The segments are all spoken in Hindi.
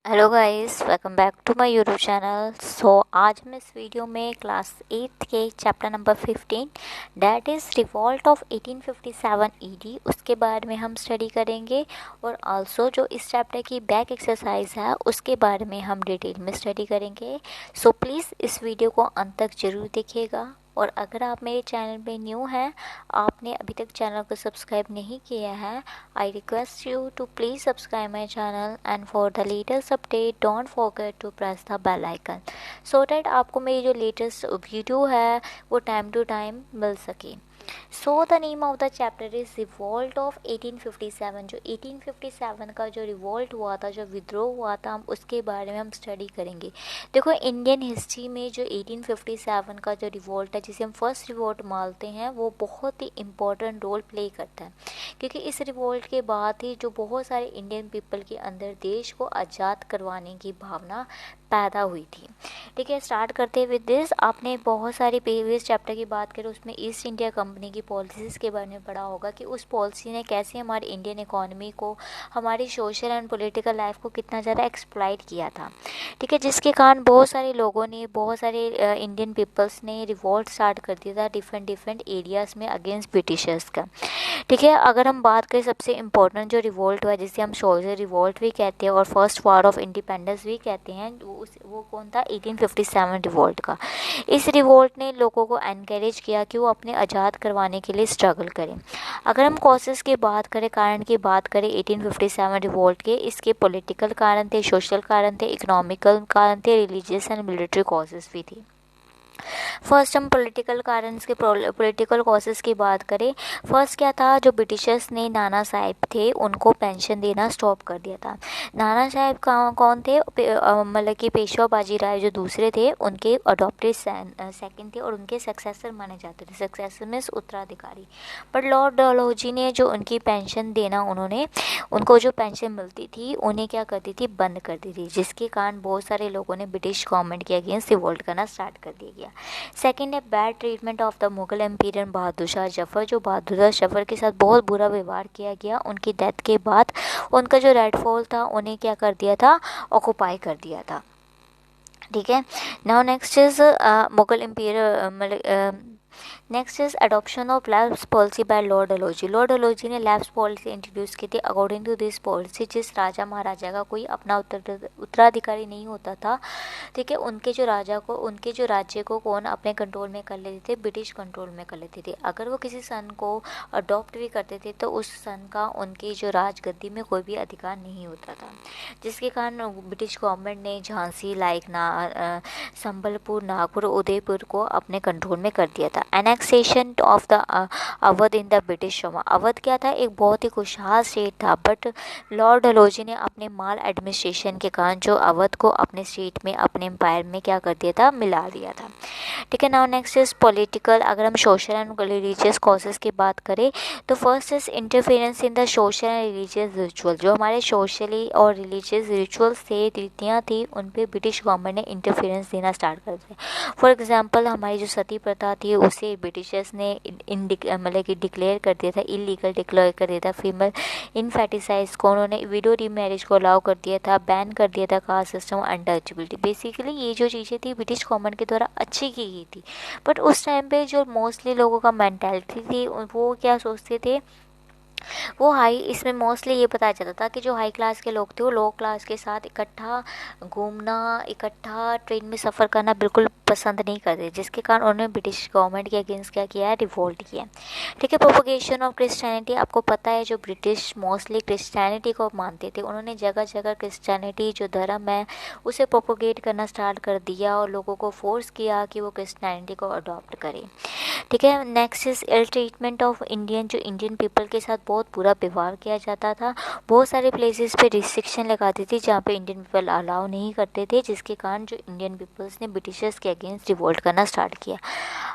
Hello guys, welcome back to my YouTube channel. आज हम इस वीडियो में क्लास 8 के chapter number 15 that is revolt of 1857 ईडी उसके बारे में हम स्टडी करेंगे। और आल्सो जो इस चैप्टर की बैक एक्सरसाइज है उसके बारे में हम डिटेल में स्टडी करेंगे। सो प्लीज़ इस वीडियो को अंत तक ज़रूर देखिएगा। और अगर आप मेरे चैनल पे न्यू हैं, आपने अभी तक चैनल को सब्सक्राइब नहीं किया है, I request you to please subscribe my channel and for the latest update don't forget to press the bell icon so that आपको मेरी जो latest वीडियो है वो टाइम टू टाइम मिल सके। So the name of the chapter is revolt of 1857। जो 1857 का जो रिवॉल्ट हुआ था, जो विद्रोह हुआ था, हम उसके बारे में हम स्टडी करेंगे। देखो, इंडियन हिस्ट्री में जो 1857 का जो रिवॉल्ट है, जिसे हम फर्स्ट रिवॉल्ट मानते हैं, वो बहुत ही इम्पोर्टेंट रोल प्ले करता है, क्योंकि इस रिवॉल्ट के बाद ही जो बहुत सारे इंडियन पीपल के अंदर देश को आज़ाद करवाने की भावना पैदा हुई थी। ठीक है, स्टार्ट करते विद दिस। आपने बहुत सारी प्रीवियस चैप्टर की बात करें, उसमें ईस्ट इंडिया कंपनी की पॉलिसीज़ के बारे में पढ़ा होगा कि उस पॉलिसी ने कैसे हमारी इंडियन इकोनॉमी को, हमारी सोशल एंड पॉलिटिकल लाइफ को कितना ज़्यादा एक्सप्लॉइट किया था। ठीक है, जिसके कारण बहुत सारे लोगों ने, बहुत सारे इंडियन पीपल्स ने रिवॉल्ट स्टार्ट कर दिया था डिफरेंट डिफरेंट एरियाज़ में अगेंस्ट ब्रिटिशर्स का। ठीक है, अगर हम बात करें सबसे इम्पोर्टेंट जो रिवॉल्ट हुआ, जिसे हम सोल्जर रिवॉल्ट भी कहते हैं और फर्स्ट वॉर ऑफ इंडिपेंडेंस भी कहते हैं, वो कौन था? 1857 रिवॉल्ट का। इस रिवॉल्ट ने लोगों को एनकरेज किया कि वो अपने आज़ाद करवाने के लिए स्ट्रगल करें। अगर हम कॉजेस की बात करें, कारण की बात करें 1857 रिवॉल्ट के, इसके पॉलिटिकल कारण थे, सोशल कारण थे, इकोनॉमिकल कारण थे, रिलीजियस एंड मिलिट्री कॉजेस भी थी। फर्स्ट हम पॉलिटिकल कारण के पॉलिटिकल कॉजेस की बात करें। फर्स्ट क्या था? जो ब्रिटिशर्स ने नाना साहब थे उनको पेंशन देना स्टॉप कर दिया था। नाना साहब कौन थे? मतलब कि पेशवा बाजीराव जो दूसरे थे, उनके अडॉप्टेड सेकंड थे और उनके सक्सेसर माने जाते थे। सक्सेसर मीन्स उत्तराधिकारी। बट लॉर्ड डलहौजी ने जो उनकी पेंशन देना, उनको जो पेंशन मिलती थी उन्हें क्या करती थी? बंद कर दी थी, जिसके कारण बहुत सारे लोगों ने ब्रिटिश गवर्नमेंट के अगेंस्ट रिवोल्ट करना स्टार्ट कर दिया गया। सेकेंड है bad treatment of the Mughal emperor Bahadur Shah Zafar. जो बहादुर शाह जफर के साथ बहुत बुरा व्यवहार किया गया। उनकी डेथ के बाद उनका जो रेड फोर्ट था उन्हें क्या कर दिया था? ऑक्युपाई कर दिया था। ठीक है, now next is Mughal emperor. Next is adoption of lapse policy by Lord Dalhousie. Lord Dalhousie ने लैब्स पॉलिसी इंट्रोड्यूस की थी। अकॉर्डिंग टू दिस पॉलिसी, जिस राजा महाराजा का कोई अपना उत्तराधिकारी नहीं होता था, ठीक है, उनके जो राज्य को कौन अपने कंट्रोल में कर लेते थे? ब्रिटिश कंट्रोल में कर लेते थे। अगर वो किसी सन को अडॉप्ट भी करते थे तो उस सन का उनकी जो राजगद्दी में कोई भी अधिकार नहीं होता था, जिसके कारण ब्रिटिश गवर्नमेंट ने झांसी, संबलपुर, नागपुर, उदयपुर को अपने कंट्रोल में कर दिया था। Annexation of the Awadh in the British Roma. Awadh क्या था? एक बहुत ही खुशहाल स्टेट था, बट लॉर्ड डलहौजी ने अपने माल एडमिनिस्ट्रेशन के कारण जो अवध को अपने स्टेट में, अपने एम्पायर में क्या कर दिया था? मिला दिया था। ठीक है, नाउ नेक्स्ट इज पॉलिटिकल। अगर हम सोशल एंड रिलीजियस कॉजेस की बात करें तो first is interference in the social and religious ritual. जो हमारे सोशली और रिलीजियस रिचुअल्स थे, रीतियाँ थी, उन पे ब्रिटिश गवर्नमेंट ने इंटरफेरेंस देना स्टार्ट कर दिया। फॉर एग्जाम्पल, हमारी जो सती प्रथा थी उसे ब्रिटिशर्स ने मतलब कि डिक्लेयर कर दिया था, इलीगल डिक्लेयर कर दिया था। फीमेल इनफेटिसाइड को उन्होंने विडो रीमैरिज को अलाउ कर दिया था, बैन कर दिया था कास्ट सिस्टम, अनटचेबिलिटी। बेसिकली ये जो चीज़ें थी ब्रिटिश गवर्नमेंट के द्वारा अच्छी की गई थी। बट उस टाइम पे जो मोस्टली लोगों का मेंटालिटी थी, वो क्या सोचते थे? वो इसमें मोस्टली ये पता चलता था कि जो हाई क्लास के लोग थे वो लो क्लास के साथ इकट्ठा घूमना, इकट्ठा ट्रेन में सफ़र करना बिल्कुल पसंद नहीं करते, जिसके कारण उन्होंने ब्रिटिश गवर्नमेंट के अगेंस्ट क्या किया है? रिवोल्ट किया। ठीक है, प्रोपोगेशन ऑफ क्रिश्चियनिटी। आपको पता है जो ब्रिटिश मोस्टली क्रिश्चियनिटी को मानते थे, उन्होंने जगह जगह क्रिश्चियनिटी जो धर्म है उसे प्रोपोगेट करना स्टार्ट कर दिया और लोगों को फोर्स किया कि वो क्रिश्चियनिटी को अडॉप्ट करें। ठीक है, next is ill treatment of Indian. जो इंडियन पीपल के साथ बहुत बुरा व्यवहार किया जाता था। बहुत सारे प्लेसेस पे रिस्ट्रिक्शन लगाती थी जहाँ पे इंडियन पीपल अलाउ नहीं करते थे, जिसके कारण जो इंडियन पीपल्स ने ब्रिटिशर्स के अगेंस्ट रिवोल्ट करना स्टार्ट किया।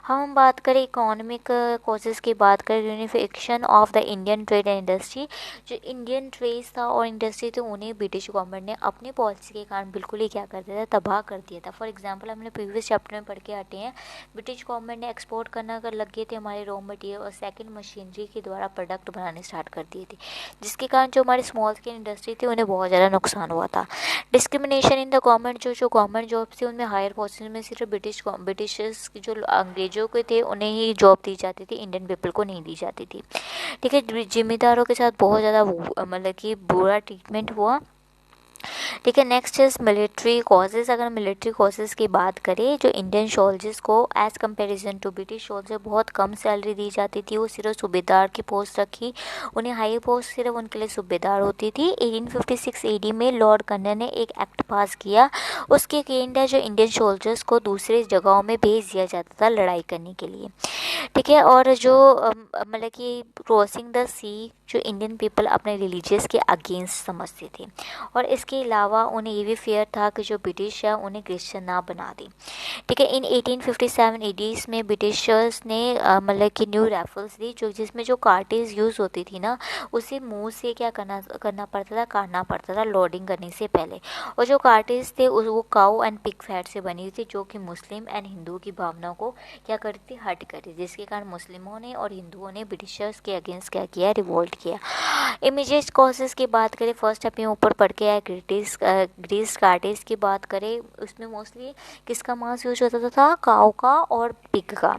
हम बात करें इकोनॉमिक कॉजेज़ की, बात करें unification of the Indian trade and industry. जो इंडियन ट्रेड था और इंडस्ट्री थी उन्हें ब्रिटिश गवर्नमेंट ने अपनी पॉलिसी के कारण बिल्कुल ही क्या कर दिया था, तबाह कर दिया था। फॉर एग्जांपल हमने प्रीवियस चैप्टर में पढ़ के हटे हैं, ब्रिटिश गवर्नमेंट ने एक्सपोर्ट करना कर लग गए थे हमारे रॉ मटेरियल और सेकंड मशीनरी के द्वारा प्रोडक्ट बनाने स्टार्ट कर दिए थे, जिसके कारण जो हमारी स्मॉल स्केल इंडस्ट्री थी उन्हें बहुत ज़्यादा नुकसान हुआ था। डिस्क्रिमिनेशन इन द गवर्नमेंट, जो गवर्नमेंट जॉब थी उनमें हायर पोस्टिंग में सिर्फ ब्रिटिशर्स जो अंग्रेजों के थे उन्हें ही जॉब दी जाती थी, इंडियन पीपल को नहीं दी जाती थी। ठीक है, जिम्मेदारों के साथ बहुत ज़्यादा मतलब कि बुरा ट्रीटमेंट हुआ। ठीक है, नेक्स्ट इज मिलिट्री कॉजेज़। अगर मिलिट्री कॉजेज़ की बात करें, जो इंडियन सोल्जर्स को as comparison to British soldier बहुत कम सैलरी दी जाती थी, वो सिर्फ सूबेदार की पोस्ट रखी, उन्हें हाई पोस्ट सिर्फ उनके लिए सूबेदार होती थी। 1856 AD में लॉर्ड कर्नल ने एक एक्ट पास किया, उसके अगेंस्ट है जो इंडियन सोल्जर्स को दूसरे जगहों में भेज दिया जाता था लड़ाई करने के लिए। ठीक है, और जो मतलब कि क्रॉसिंग द सी जो इंडियन पीपल अपने रिलीजियस के अगेंस्ट समझते थे, और इसके अलावा उन्हें ये भी फेयर था कि जो ब्रिटिश है उन्हें क्रिश्चियन ना बना दें। ठीक है, इन 1857 AD में ब्रिटिशर्स ने मतलब कि न्यू राइफल्स दी, जो जिसमें जो कार्टेज यूज़ होती थी ना, उसे मुंह से क्या करना पड़ता था, काटना पड़ता था लोडिंग करने से पहले। और जो कार्टेज थे वो काऊ एंड पिग फैट से बनी थी, जो कि मुस्लिम एंड हिंदू की भावनाओं को क्या करती थी, हट करती, जिसके कारण मुस्लिमों ने और हिंदुओं ने ब्रिटिशर्स के अगेंस्ट क्या किया, रिवोल्ट किया। इमीडिएट कॉजेज़ की बात करें, फर्स्ट अपने ऊपर पढ़ के आया ग्रीस कार्टेज की बात करें, उसमें मोस्टली किसका मांस यूज होता था, काऊ का और पिग का,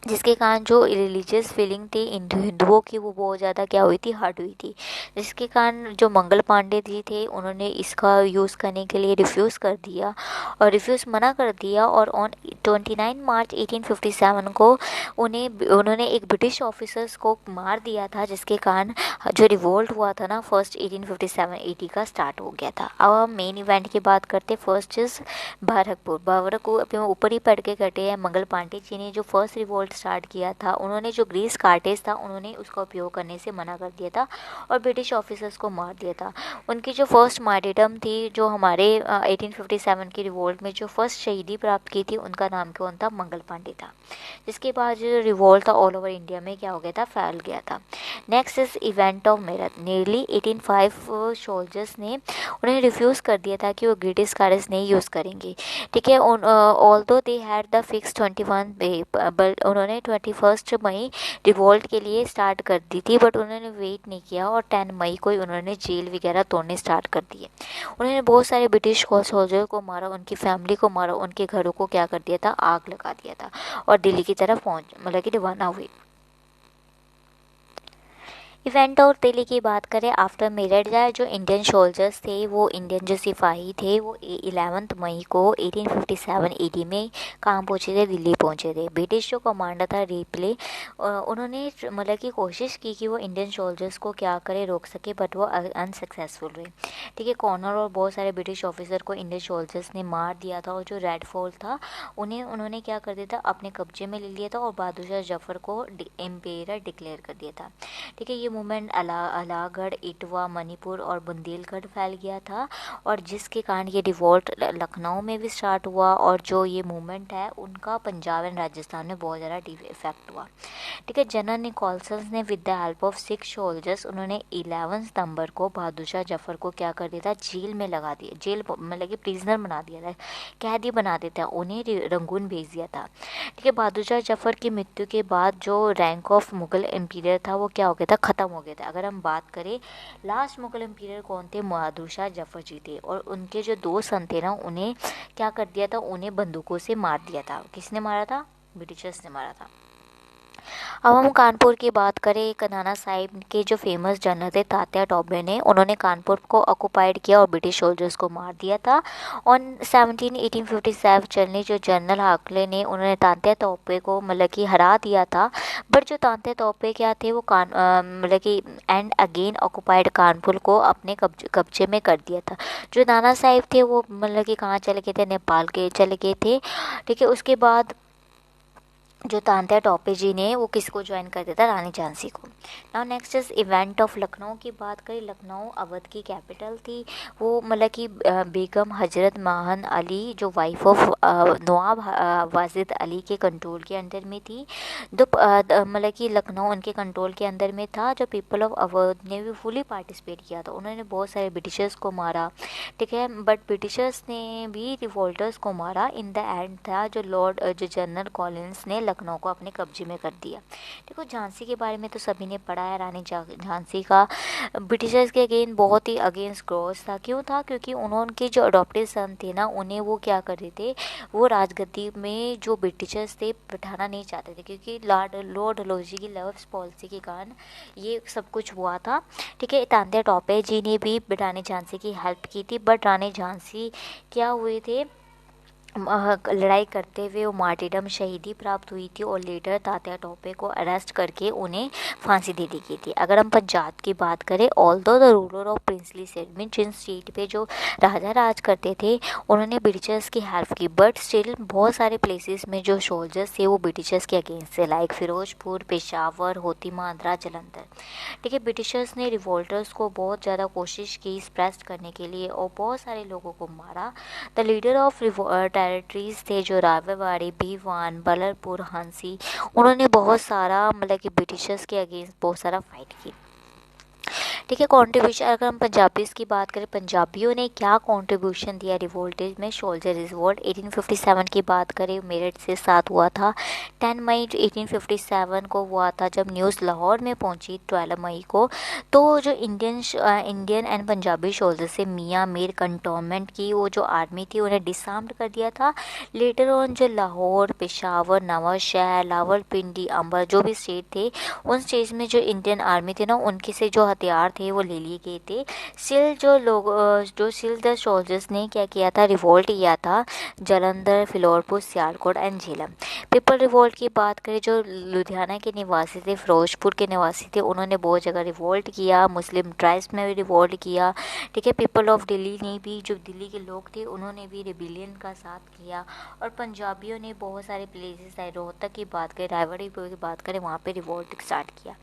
जिसके कारण जो रिलीजियस फीलिंग थी हिंदुओं की वो बहुत ज़्यादा क्या हुई थी, हर्ट हुई थी, जिसके कारण जो मंगल पांडे जी थे उन्होंने इसका यूज़ करने के लिए रिफ्यूज़ कर दिया और मना कर दिया। और ऑन 29 मार्च 1857 को उन्होंने एक ब्रिटिश ऑफिसर्स को मार दिया था, जिसके कारण जो रिवोल्ट हुआ था ना फर्स्ट 1857 AD का स्टार्ट हो गया था। अब हम मेन इवेंट की बात करते, फर्स्ट इज भारतपुर अभी हम ऊपर ही पढ़ के कटे हैं। मंगल पांडे जी ने जो फर्स्ट रिवोल्ट स्टार्ट किया था, उन्होंने जो ग्रीस कार्टेज था उन्होंने उसका उपयोग करने से मना कर दिया था और ब्रिटिश ऑफिसर्स को मार दिया था। उनकी जो फर्स्ट मार्टिरडम थी, जो हमारे 1857 की रिवोल्ट में जो फर्स्ट शहीदी प्राप्त की थी, उनका नाम कौन था, मंगल पांडे था। जिसके बाद जो रिवोल्ट था ऑल ओवर इंडिया में क्या हो गया था, फैल गया था। Next is event of Meerut. Nearly 1805 soldiers ने उन्हें रिफ्यूज़ कर दिया था कि वो ब्रिटिश कार्टेज नहीं यूज़ करेंगे। ठीक है, although they had the fix 21 May, but उन्होंने 21 मई रिवोल्ट के लिए स्टार्ट कर दी थी, बट उन्होंने वेट नहीं किया और 10 मई को ही उन्होंने जेल वगैरह तोड़ने स्टार्ट कर दिए। उन्होंने बहुत सारे ब्रिटिश सोल्जर को मारा, उनकी फैमिली को मारा, उनके घरों को क्या कर दिया था, आग लगा दिया था और दिल्ली की तरफ मतलब कि रवाना हुई। इवेंट और दिल्ली की बात करें आफ्टर मेरठ जाए, जो इंडियन सोल्जर्स थे, वो इंडियन जो सिपाही थे, वो 11 मई को 1857 AD में कहाँ पहुँचे थे, दिल्ली पहुँचे थे। ब्रिटिश जो कमांडर था रिपले, उन्होंने मतलब की कोशिश की कि वो इंडियन सोल्जर्स को क्या करे, रोक सके, बट वो अनसक्सेसफुल रहे। ठीक है, कॉर्नर और बहुत सारे ब्रिटिश ऑफिसर को इंडियन सोल्जर्स ने मार दिया था और जो रेड फोर्ट था उन्होंने क्या कर दिया था, अपने कब्जे में ले लिया था और बहादुर शाह जफर को एम्पेयर डिक्लेयर कर दिया था। ठीक है, ये मूवमेंट अलागढ़, इटवा, मणिपुर और बुंदेलखंड फैल गया था और जिसके कारण ये रिवोल्ट लखनऊ में भी स्टार्ट हुआ और जो ये मूवमेंट है उनका पंजाब एंड राजस्थान में बहुत ज़्यादा इफेक्ट हुआ। ठीक है, जनरल निकोलसन ने with the help of 6 soldiers उन्होंने 11 सितंबर को बहादुर शाह जफर को क्या कर दिया था, जेल में लगा दिया, जेल मतलब कि प्रिजनर बना दिया था, कैदी बना देता, उन्हें रंगून भेज दिया था। ठीक है, बहादुर शाह जफर की मृत्यु के बाद जो रैंक ऑफ मुगल एम्पीरियर था वो क्या हो गया था, ख़त्म हो गया था। अगर हम बात करें लास्ट मुगल एम्पीरियर कौन थे, बहादुर शाह जफर जी थे और उनके जो 2 सन थे ना, उन्हें क्या कर दिया था, उन्हें बंदूकों से मार दिया था। किसने मारा था, ब्रिटिशर्स ने मारा था। अब हम कानपुर की बात करें, एक नाना साहिब के जो फेमस जनरल थे तात्या टोपे ने, उन्होंने कानपुर को ऑक्युपाइड किया और ब्रिटिश सोल्जर्स को मार दिया था। ऑन 1857 चलने जो जनरल हाकले ने उन्होंने तात्या टोपे को मतलब कि हरा दिया था, बट जो तात्या टोपे क्या थे वो मतलब कि एंड अगेन ऑक्युपाइड कानपुर को अपने कब्जे में कर दिया था। जो नाना साहिब थे वो मतलब कि कहाँ चले गए थे, नेपाल के चले गए थे। ठीक है, उसके बाद जो तांत्या टोपे जी ने वो किसको ज्वाइन कर दिया था, रानी झांसी को। Now next is event of Lucknow की बात करें। लखनऊ अवध की कैपिटल थी। वो मतलब कि बेगम हजरत माहन अली जो वाइफ ऑफ नवाब वाजिद अली के कंट्रोल के अंदर में थी। मतलब कि लखनऊ उनके कंट्रोल के अंदर में था। जो पीपल ऑफ अवध ने भी फुली पार्टिसिपेट किया था। उन्होंने बहुत सारे ब्रिटिशर्स को मारा, ठीक है, बट ब्रिटिशर्स ने भी रिवोल्टर्स को मारा। इन द एंड था जो जनरल कॉलिंस ने लखनऊ को अपने कब्जे में कर दिया। देखो झांसी के बारे में तो सभी ने पढ़ा है। रानी झांसी का ब्रिटिशर्स के अगेंस्ट बहुत ही अगेंस्ट क्रॉस था। क्यों था? क्योंकि उनके जो अडॉप्टेड सन थे ना, उन्हें वो क्या कर रहे थे, वो राजगद्दी में जो ब्रिटिशर्स थे बिठाना नहीं चाहते थे, क्योंकि लॉर्ड डलहौजी की लव्स पॉलिसी के कारण ये सब कुछ हुआ था। ठीक है, तांत्या टोपे जी ने भी रानी झांसी की हेल्प की थी, बट रानी झांसी क्या हुए थे, लड़ाई करते हुए वो मार्टिडम शहीदी प्राप्त हुई थी। और लेटर तात्या टोपे को अरेस्ट करके उन्हें फांसी दे दी गई थी। अगर हम पंजाब की बात करें, although the ruler of princely settlement, जिन स्टेट पे जो राजा राज करते थे उन्होंने ब्रिटिशर्स की हेल्प की, बट स्टिल बहुत सारे प्लेसेस में जो सोल्जर्स थे वो ब्रिटिशर्स के अगेंस्ट थे, लाइक फिरोजपुर, पेशावर, होतिमा, आंध्रा, जलंधर। ठीक है, ब्रिटिशर्स ने रिवोल्टर्स को बहुत ज़्यादा कोशिश की सप्रेस करने के लिए और बहुत सारे लोगों को मारा। द लीडर ऑफ टेरिटरीज थे जो रावेवाड़ी, भीवान, बलरपुर, हांसी, उन्होंने बहुत सारा मतलब कि ब्रिटिशर्स के अगेंस्ट बहुत सारा फाइट की। ठीक है, कंट्रीब्यूशन अगर हम पंजाबीज़ की बात करें, पंजाबियों ने क्या कंट्रीब्यूशन दिया रिवोल्टेज में, सोल्जर रिवोल्ट 1857 की बात करें, मेरठ से स्टार्ट हुआ था। 10 मई 1857 को हुआ था जब न्यूज़ लाहौर में पहुंची 12 मई को। तो जो इंडियन एंड पंजाबी सोल्जर से मियाँ मीर कंटोनमेंट की वो जो आर्मी थी उन्हें डिसआर्म्ड कर दिया था। लेटर ऑन जो लाहौर, पेशावर, नवाज शहर, लावलपिंडी, अंबर जो भी स्टेट थे, उन स्टेट में जो इंडियन आर्मी थी ना, उनके से जो हथियार थे वो ले लिए गए थे। स्टिल द सोल्जर्स ने क्या किया था, रिवोल्ट किया था Jalandhar, Firozpur, Sialkot and Jhelum. People revolt की बात करें, जो लुधियाना के निवासी थे, फिरोजपुर के निवासी थे, उन्होंने बहुत जगह रिवोल्ट किया। मुस्लिम ट्राइब्स में भी रिवोल्ट किया। ठीक है, पीपल ऑफ दिल्ली ने भी, जो दिल्ली के लोग थे, उन्होंने भी रिबिलियन का साथ किया। और पंजाबियों ने बहुत सारे प्लेसेस है, रोहतक की बात करें, रायबरेली की बात करें, वहाँ पे रिवोल्ट स्टार्ट किया।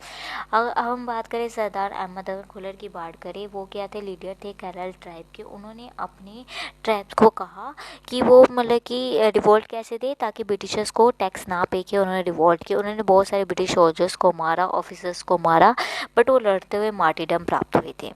अब हम बात करें सरदार अहमद खुलर की बात करें, वो क्या थे, लीडर थे केरल ट्राइब के। उन्होंने अपने ट्राइब्स को कहा कि वो मतलब कि रिवोल्ट कैसे दे ताकि ब्रिटिशर्स को टैक्स ना पे किया। उन्होंने रिवोल्ट किया। उन्होंने बहुत सारे ब्रिटिश सोल्जर्स को मारा, ऑफिसर्स को मारा, बट वो लड़ते हुए मार्टिडम प्राप्त हुए थे।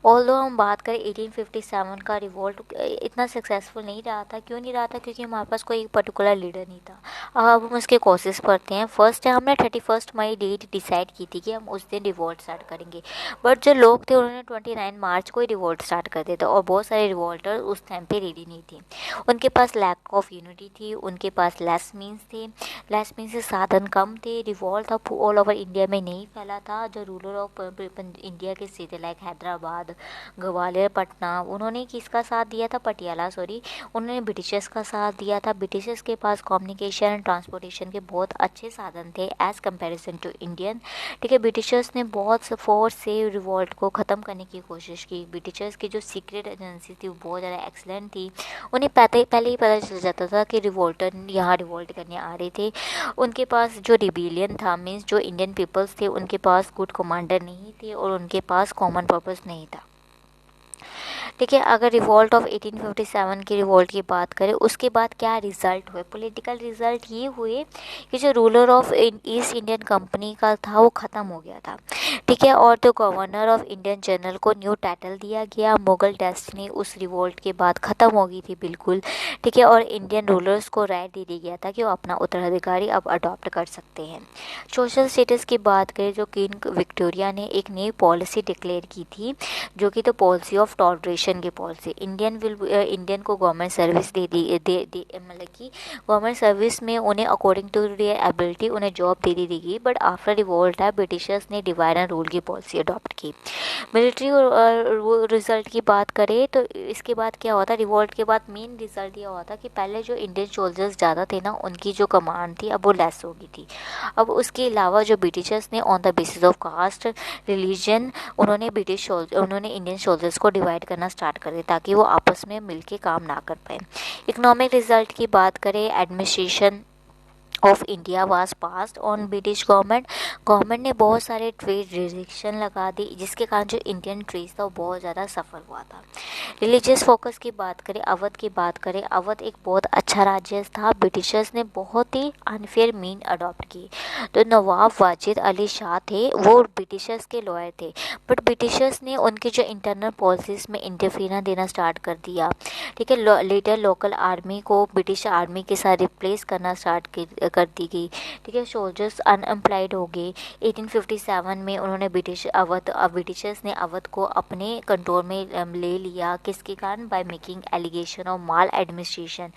ऑल्दो हम बात करें 1857 का रिवोल्ट इतना सक्सेसफुल नहीं रहा था। क्यों नहीं रहा था? क्योंकि हमारे पास कोई पर्टिकुलर लीडर नहीं था। अब हम उसके कॉजेस पढ़ते हैं। फर्स्ट है, हमने 31 मई डेट डिसाइड की थी कि हम उस दिन रिवोल्ट स्टार्ट करेंगे, बट जो लोग थे उन्होंने 29 मार्च को ही रिवोल्ट स्टार्ट कर दिया था। और बहुत सारे रिवोल्टर उस टाइम पे रेडी नहीं थे। उनके पास लैक ऑफ यूनिटी थी, उनके पास लेस मीन्स थे, लेस मीन्स से साधन कम थे। रिवोल्ट अब ऑल ओवर इंडिया में नहीं फैला था। जो रूलर ऑफ इंडिया के स्टेट लाइक हैदराबाद, ग्वालियर, पटना, उन्होंने किसका साथ दिया था, पटियाला सॉरी, उन्होंने ब्रिटिशर्स का साथ दिया था। ब्रिटिशर्स के पास कम्युनिकेशन एंड ट्रांसपोर्टेशन के बहुत अच्छे साधन थे एज कंपैरिजन टू इंडियन। ठीक है, ब्रिटिशर्स ने बहुत फोर्स से रिवोल्ट को ख़त्म करने की कोशिश की। ब्रिटिशर्स की जो सीक्रेट एजेंसी थी वो बहुत ज़्यादा एक्सलेंट थी। उन्हें पहले ही पता चल जाता था कि रिवोल्टर यहाँ रिवोल्ट करने आ रहे थे। उनके पास जो रिबेलियन था, मीन्स जो इंडियन पीपल्स थे, उनके पास गुड कमांडर नहीं थे और उनके पास कॉमन पर्पस नहीं था। ठीक है, अगर रिवोल्ट ऑफ 1857 की रिवोल्ट की बात करें, उसके बाद क्या रिजल्ट हुए, पॉलिटिकल रिजल्ट ये हुए कि जो ruler of east Indian company का था वो ख़त्म हो गया था। ठीक है, और तो गवर्नर ऑफ इंडियन जनरल को न्यू टाइटल दिया गया। मुगल डेस्टिनी उस रिवोल्ट के बाद ख़त्म हो गई थी बिल्कुल। ठीक है, और इंडियन रूलर्स को राइट दे दिया गया था कि वो अपना उत्तराधिकारी अब अडॉप्ट कर सकते हैं। सोशल स्टेटस की बात करें, जो क्वीन विक्टोरिया ने एक नई पॉलिसी डिक्लेयर की थी, जो कि तो पॉलिसी ऑफ टॉलरेशन की पॉलिसी। इंडियन को गवर्नमेंट सर्विस दे मतलब कि गवर्नमेंट सर्विस में उन्हें अकॉर्डिंग टू देयर एबिलिटी उन्हें जॉब दे दी गई। बट आफ्टर रिवोल्ट है, ब्रिटिशर्स ने डिवाइड एंड रूल की पॉलिसी अडॉप्ट की। मिलिट्री रिजल्ट की बात करें तो इसके बाद क्या हुआ था, रिवोल्ट के बाद मेन रिजल्ट ये हुआ था कि पहले जो इंडियन सोल्जर्स ज़्यादा थे ना, उनकी जो कमांड थी अब वो लेस हो गई थी। अब उसके अलावा जो ब्रिटिशर्स ने on the basis of caste, religion, उन्होंने इंडियन सोल्जर्स को डिवाइड करना स्टार्ट कर दिया ताकि वो आपस में मिलके काम ना कर पाए। इकोनॉमिक रिजल्ट की बात करें, administration of India was passed on British government ने बहुत सारे ट्रेड रिस्ट्रिक्शन लगा दी, जिसके कारण जो इंडियन ट्रेड था वो बहुत ज़्यादा सफल हुआ था। रिलीजियस फोकस की बात करें, अवध एक बहुत अच्छा राज्य था। ब्रिटिशर्स ने बहुत ही अनफेयर मीन अडॉप्ट की। तो नवाब वाजिद अली शाह थे, वो ब्रिटिशर्स के लॉयर थे, बट ब्रिटिशर्स ने उनके जो इंटरनल पॉलिसीज में इंटरफेरेंस देना स्टार्ट कर दिया। ठीक है, लेटर लोकल आर्मी को ब्रिटिश आर्मी के साथ रिप्लेस करना स्टार्ट कर दी गई। ठीक है, सोल्जर्स अनएम्प्लॉयड हो गए। 1857 में उन्होंने ब्रिटिशर्स ने अवध को अपने कंट्रोल में ले लिया। किसके कारण? By making allegation of mal administration.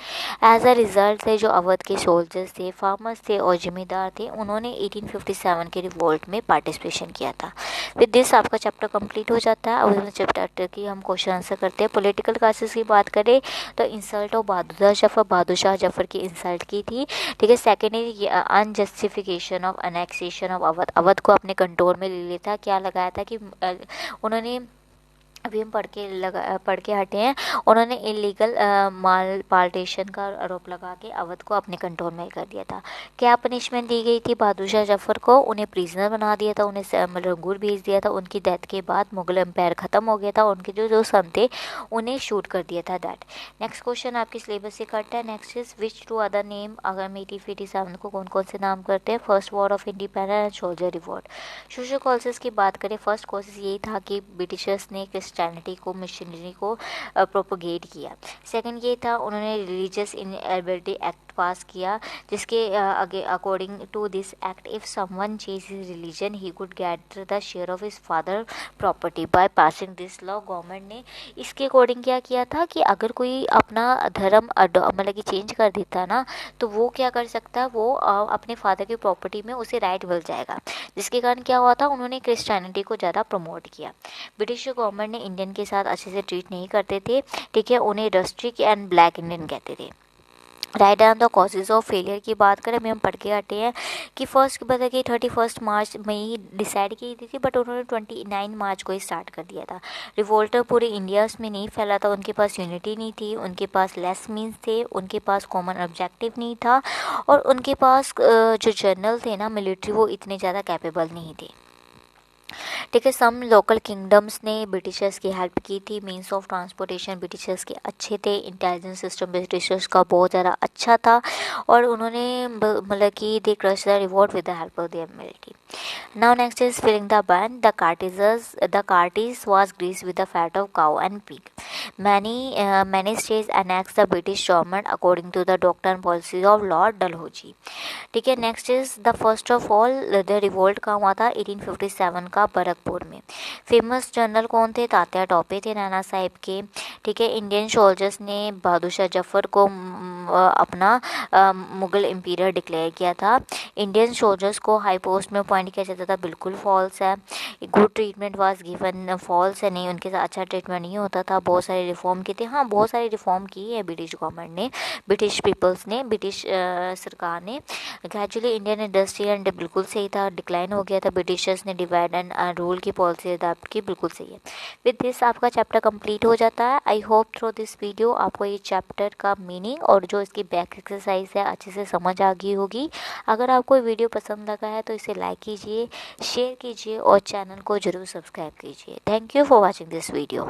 As a result थे जो अवध के सोल्जर्स थे, फार्मर्स थे और जमींदार थे, उन्होंने 1857 के रिवोल्ट में पार्टिसिपेशन किया था। विद दिस आपका चैप्टर कंप्लीट हो जाता है। अब चैप्टर की हम क्वेश्चन आंसर करते हैं। पॉलिटिकल क्लासेस की बात करें तो इंसल्ट ऑफ बहादुर शाह जफर की इंसल्ट की थी। ठीक है, सेकेंड है अनजस्टिफिकेशन ऑफ अनेक्सेशन ऑफ अवध को अपने कंट्रोल में ले लेता। क्या लगाया था कि उन्होंने, अभी हम पढ़ के हटे हैं, उन्होंने इलीगल माल पाल्टेशन का आरोप लगा के अवध को अपने कंट्रोल में कर दिया था। क्या पनिशमेंट दी गई थी बहादुर शाह जफर को? उन्हें प्रिजनर बना दिया था, उन्हें रंगूर भेज दिया था। उनकी डेथ के बाद मुगल एम्पायर ख़त्म हो गया था, उनके जो सन थे उन्हें शूट कर दिया था। दैट नेक्स्ट क्वेश्चन आपके सिलेबस से कट है। Next is which two other name, अगर हम 1857 को कौन कौन से नाम करते हैं? First war of independence and soldier reward. Social causes की बात करें, फर्स्ट कॉजेस यही था कि ब्रिटिशर्स ने क्रिश्चियनिटी को, मिशनरी को प्रोपोगेट किया। सेकंड ये था उन्होंने रिलीजियस इनएबिलिटी एक्ट पास किया, जिसके according to this act if someone change his religion he could get the share of his father property by passing this law. Government ने इसके अकॉर्डिंग क्या किया था कि अगर कोई अपना धर्म मतलब कि चेंज कर देता ना, तो वो क्या कर सकता है, वो अपने फादर की प्रॉपर्टी में उसे राइट मिल जाएगा। जिसके कारण क्या हुआ था, उन्होंने क्रिश्चियनिटी को ज़्यादा प्रमोट किया। ब्रिटिश गवर्नमेंट ने इंडियन के साथ अच्छे से ट्रीट नहीं करते थे। ठीक है, उन्हें रस्ट्रिक एंड ब्लैक इंडियन कहते थे। Write down the causes of failure की बात करें, हम पढ़ के हटे हैं कि फर्स्ट पता कि 31 मार्च में ही डिसाइड की थी, बट उन्होंने 29 मार्च को ही स्टार्ट कर दिया था। रिवोल्टर पूरे इंडिया में नहीं फैला था, उनके पास यूनिटी नहीं थी, उनके पास लेस मीन्स थे, उनके पास कॉमन ऑब्जेक्टिव नहीं था, और उनके पास जो जनरल थे ना मिलिट्री, वो इतने ज़्यादा कैपेबल नहीं थे। ठीक है, सम लोकल किंगडम्स ने ब्रिटिशर्स की हेल्प की थी। मींस ऑफ ट्रांसपोर्टेशन ब्रिटिशर्स के अच्छे थे, इंटेलिजेंस सिस्टम ब्रिटिशर्स का बहुत ज़्यादा अच्छा था, और उन्होंने मतलब कि they crush the revolt with the help of their military. Now next is filling the bun. The cartridge was greased with the fat of cow and pig. Many states annexed the British government according to the doctrine and policies of Lord Dalhousie. ठीक है, next is the first of all the revolt का हुआ था 1857 का बरकपुर में। फेमस जनरल कौन थे? तात्या टोपे थे नाना साहिब के। ठीक है, इंडियन सोल्जर्स ने बहादुर शाह जफर को अपना मुगल एम्पीरियर डिक्लेयर किया था। इंडियन सोल्जर्स को हाई पोस्ट में अपॉइंट किया जाता था, बिल्कुल फॉल्स है। Good treatment was given, false है, नहीं, उनके साथ अच्छा ट्रीटमेंट नहीं होता था। बहुत सारे रिफॉर्म किए थे, हाँ बहुत सारे रिफॉर्म की है ब्रिटिश गवर्नमेंट ने, ब्रिटिश पीपल्स ने, ब्रिटिश सरकार ने। ग्रेजुअली इंडियन इंडस्ट्री एंड बिल्कुल सही था, डिक्लाइन हो गया था। ब्रिटिशर्स ने डिवाइड एंड रूल की पॉलिसी अडॉप्ट की, बिल्कुल सही है। विद दिस आपका चैप्टर कंप्लीट हो जाता है। I hope through this video आपको ये चैप्टर का मीनिंग और जो इसकी बैक एक्सरसाइज है अच्छे से समझ आ गई होगी। अगर आपको वीडियो पसंद लगा है तो इसे लाइक कीजिए, शेयर कीजिए और चैनल को ज़रूर सब्सक्राइब कीजिए। Thank you for watching this video.